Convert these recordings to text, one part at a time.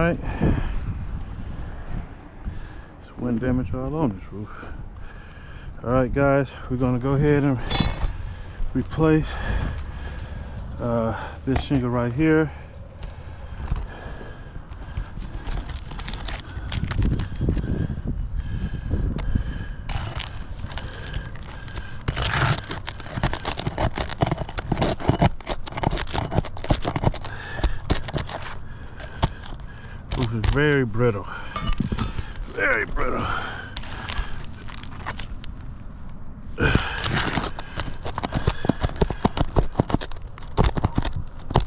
right. There's wind damage all on this roof. All right, guys, we're gonna go ahead and replace this shingle right here. Roof is very brittle. Very brittle.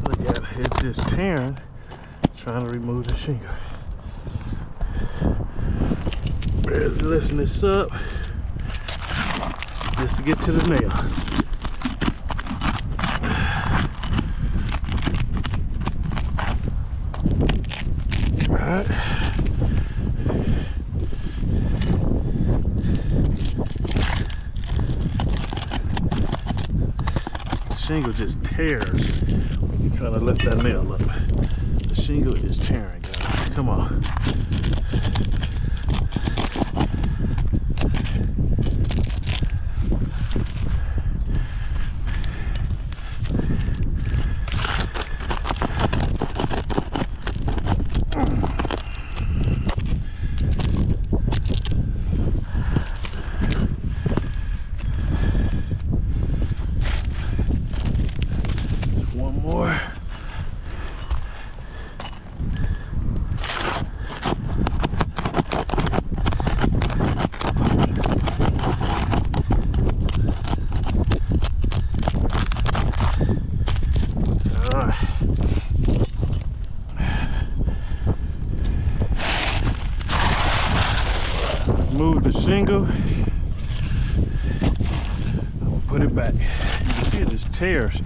Look at it, it's just tearing, trying to remove the shingle. Barely lifting this up just to get to the nail. Alright. The shingle just tears when you're trying to lift that nail up. The shingle is tearing, guys. Come on. One more. Move the shingle. I'll put it back. You can see it just tears.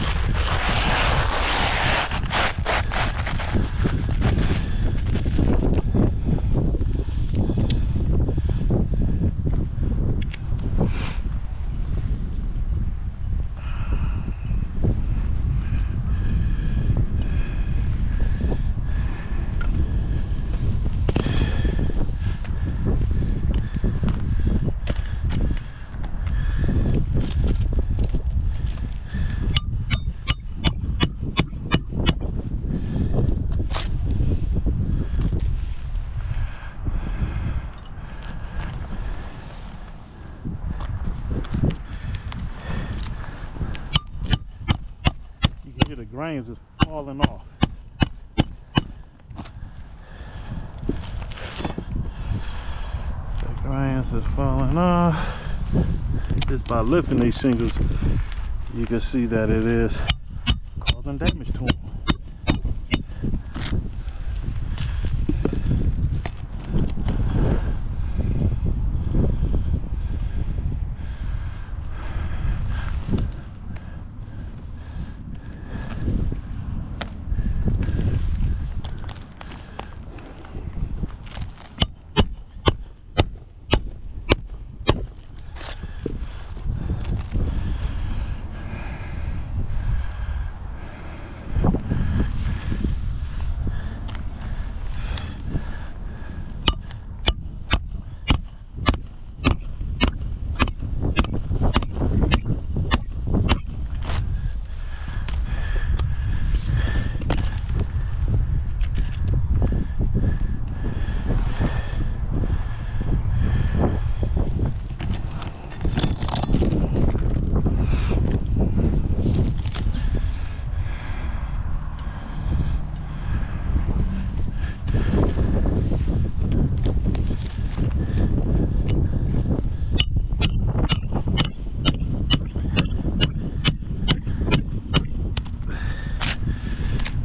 The grains is falling off. The grains is falling off. Just by lifting these shingles, you can see that it is causing damage to them.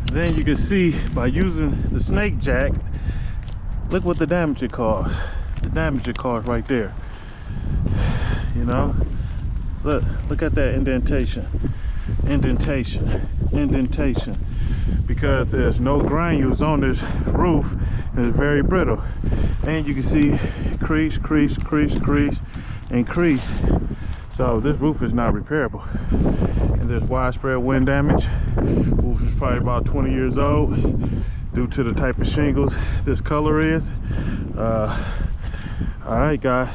Then you can see by using the snake jack, look what the damage it caused. The damage it caused right there. You know, look at that indentation, indentation. Because there's no granules on this roof, and it's very brittle. And you can see crease, and crease. So this roof is not repairable. And there's widespread wind damage. Roof is probably about 20 years old. due to the type of shingles this color is. All right, guys.